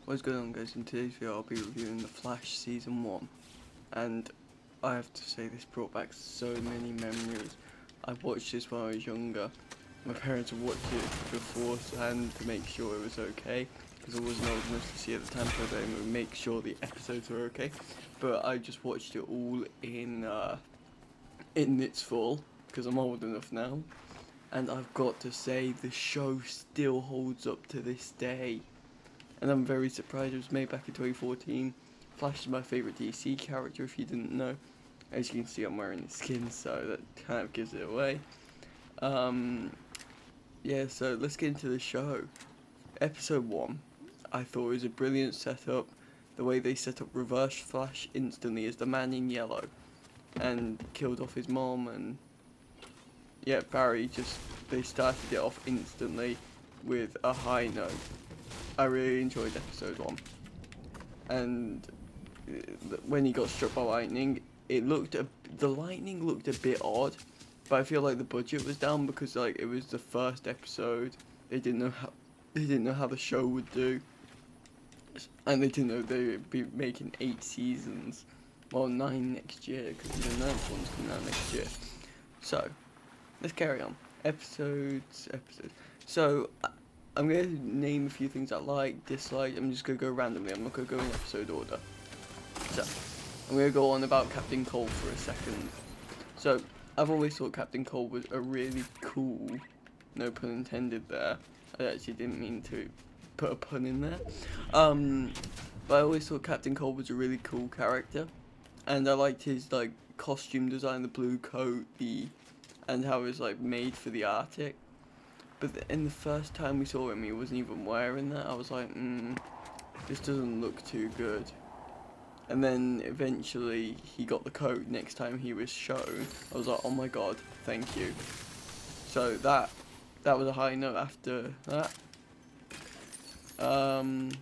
What's going on, guys? In today's video I'll be reviewing The Flash Season 1, and I have to say this brought back so many memories. I watched this when I was younger. My parents would watch it beforehand to make sure it was okay, because I wasn't old enough to see at the time, so they would make sure the episodes were okay. But I just watched it all in its full, because I'm old enough now. And I've got to say, the show still holds up to this day. And I'm very surprised it was made back in 2014. Flash is my favourite DC character, if you didn't know. As you can see, I'm wearing his skin, so that kind of gives it away. Yeah, so let's get into the show. Episode 1, I thought it was a brilliant setup. The way they set up Reverse Flash instantly as the man in yellow. And killed off his mom, and yeah, Barry they started it off instantly with a high note. I really enjoyed episode 1, and when he got struck by lightning, the lightning looked a bit odd, but I feel like the budget was down because like it was the first episode. They didn't know how the show would do, and they didn't know they would be making 8 seasons, well 9 next year because the 9th one's coming out next year. So let's carry on. Episodes. So I'm going to name a few things I like, dislike. I'm just going to go randomly. I'm not going to go in episode order. So, I'm going to go on about Captain Cold for a second. So, I've always thought Captain Cold was a really cool, no pun intended there. I actually didn't mean to put a pun in there. But I always thought Captain Cold was a really cool character. And I liked his, like, costume design, the blue coat, and how it was, like, made for the Arctic. But in the first time we saw him, he wasn't even wearing that. I was like, this doesn't look too good. And then eventually he got the coat next time he was shown. I was like, oh my god, thank you. So that was a high note after that. And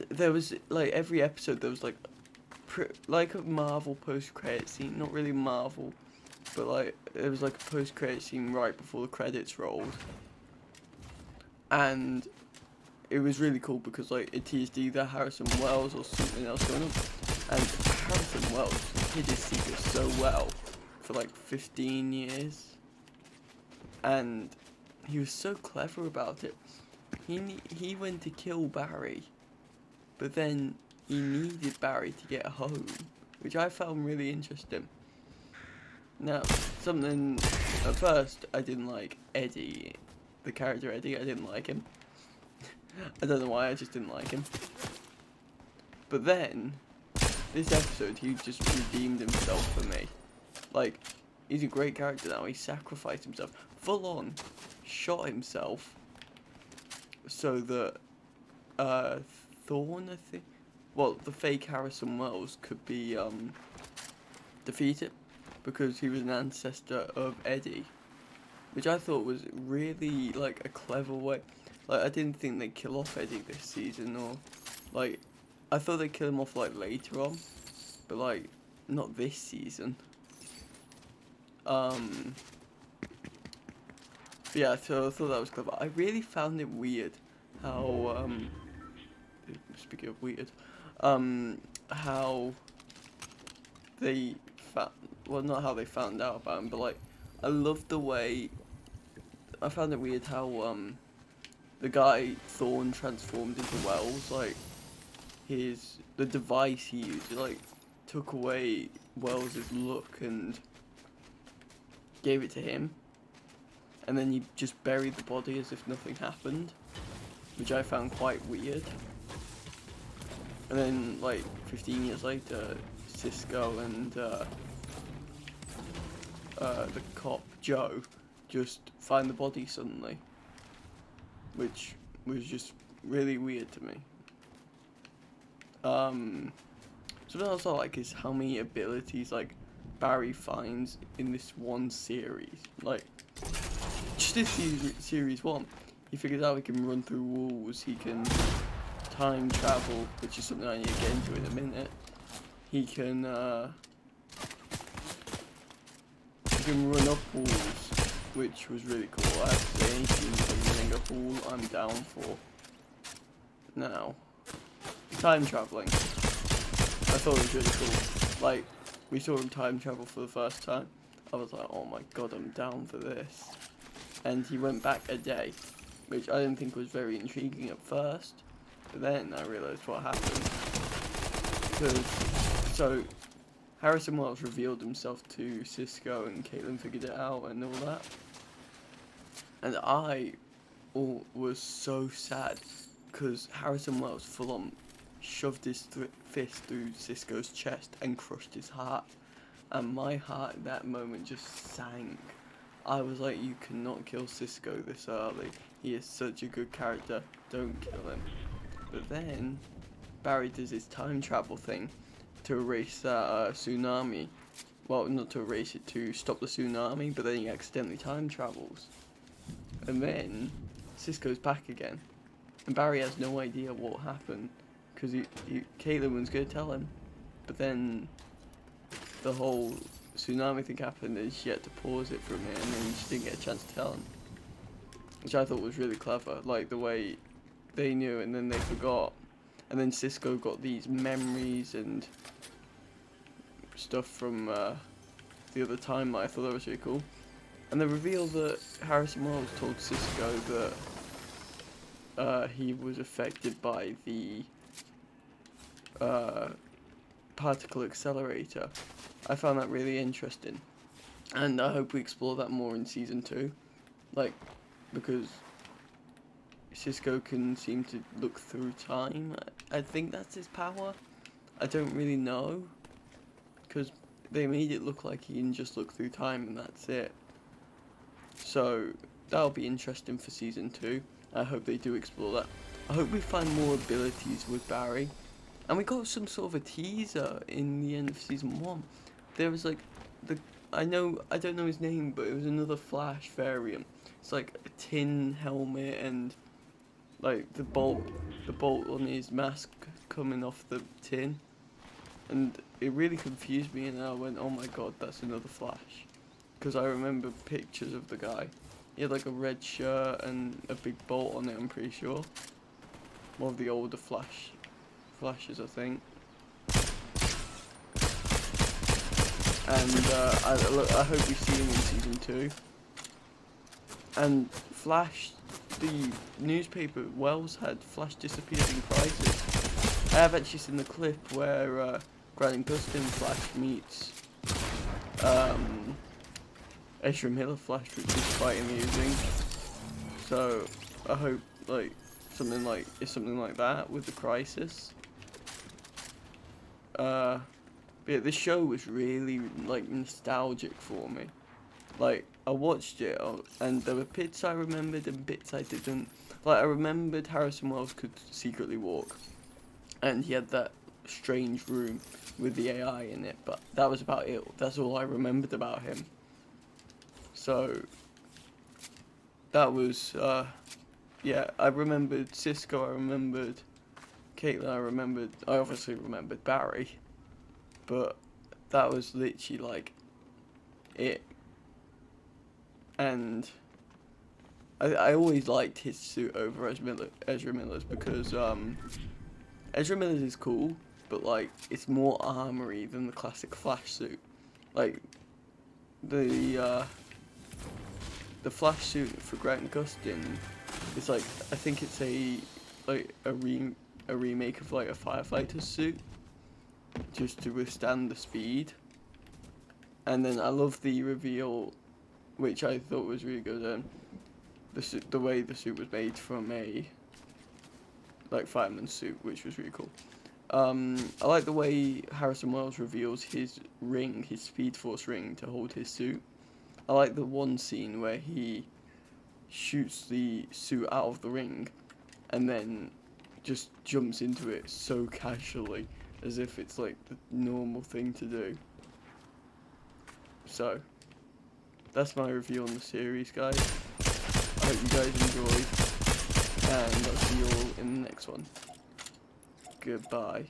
there was, like, every episode there was like a Marvel post-credit scene. Not really Marvel, but like it was like a post-credit scene right before the credits rolled, and it was really cool because like it teased either Harrison Wells or something else going on. And Harrison Wells hid his secret so well for like 15 years, and he was so clever about it. He went to kill Barry, but then he needed Barry to get home, which I found really interesting. Now, something, at first, I didn't like Eddie, the character Eddie. I didn't like him. I don't know why, I just didn't like him. But then, this episode, he just redeemed himself for me. Like, he's a great character now. He sacrificed himself, full on, shot himself, so that, Thorn, I think, well, the fake Harrison Wells could be, defeated. Because he was an ancestor of Eddie, which I thought was really, like, a clever way. Like, I didn't think they'd kill off Eddie this season, or, like, I thought they'd kill him off, like, later on, but, like, not this season. Yeah, so I thought that was clever. I really found it weird how, speaking of weird, how they well, not how they found out about him, but like, I loved the way, I found it weird how, the guy Thorn transformed into Wells, like, the device he used, like, took away Wells' look and gave it to him, and then he just buried the body as if nothing happened, which I found quite weird. And then, like, 15 years later, Cisco and, the cop, Joe, just find the body suddenly, which was just really weird to me. Something else I like is how many abilities, like, Barry finds in this one series. Like, just this series 1, he figures out he can run through walls, he can time travel, which is something I need to get into in a minute. He can run up walls, which was really cool. I have to say, anything like running up wall, I'm down for. Now, time traveling. I thought it was really cool. Like, we saw him time travel for the first time. I was like, oh my god, I'm down for this. And he went back a day, which I didn't think was very intriguing at first. But then I realised what happened. So, Harrison Wells revealed himself to Cisco and Caitlin figured it out and all that. And I was so sad because Harrison Wells full on shoved his fist through Cisco's chest and crushed his heart. And my heart at that moment just sank. I was like, you cannot kill Cisco this early. He is such a good character. Don't kill him. But then Barry does his time travel thing to erase that tsunami. Well, not to erase it, to stop the tsunami, but then he accidentally time travels. And then Cisco's back again. And Barry has no idea what happened. Because Caitlin was going to tell him. But then the whole tsunami thing happened and she had to pause it for a minute and then she didn't get a chance to tell him. Which I thought was really clever. Like the way they knew and then they forgot. And then Cisco got these memories and stuff from the other timeline. I thought that was really cool. And the reveal that Harrison Wells told Cisco that he was affected by the particle accelerator. I found that really interesting. And I hope we explore that more in season 2. Like, because Cisco can seem to look through time. I think that's his power. I don't really know. Because they made it look like he can just look through time and that's it. So, that'll be interesting for season 2. I hope they do explore that. I hope we find more abilities with Barry. And we got some sort of a teaser in the end of season 1. There was like, I don't know his name, but it was another Flash variant. It's like a tin helmet and like the bolt on his mask coming off the tin. And it really confused me and I went, oh my god, that's another Flash. Because I remember pictures of the guy. He had like a red shirt and a big bolt on it, I'm pretty sure. One of the older Flashes, I think. And I hope we see him in season 2. And Flash, the newspaper Wells had, Flash disappeared in Crisis. I have actually seen the clip where Grant and Gustin Flash meets Ezra Miller Flash, which is quite amusing. So I hope like something like that with the Crisis. But yeah, this show was really like nostalgic for me. Like I watched it and there were bits I remembered and bits I didn't. Like I remembered Harrison Wells could secretly walk, and he had that strange room with the AI in it. But that was about it. That's all I remembered about him. So that was yeah. I remembered Cisco. I remembered Caitlin. I obviously remembered Barry. But that was literally like it. And I always liked his suit over Ezra Miller's because Ezra Miller's is cool, but like it's more armory than the classic Flash suit. Like the Flash suit for Grant Gustin is like, I think it's a remake of like a firefighter's suit, just to withstand the speed. And then I love the reveal, which I thought was really good. The way the suit was made from a like fireman's suit, which was really cool. I like the way Harrison Wells reveals his ring, his Speed Force ring, to hold his suit. I like the one scene where he shoots the suit out of the ring and then just jumps into it so casually, as if it's like the normal thing to do. So, that's my review on the series, guys. I hope you guys enjoyed, and I'll see you all in the next one. Goodbye.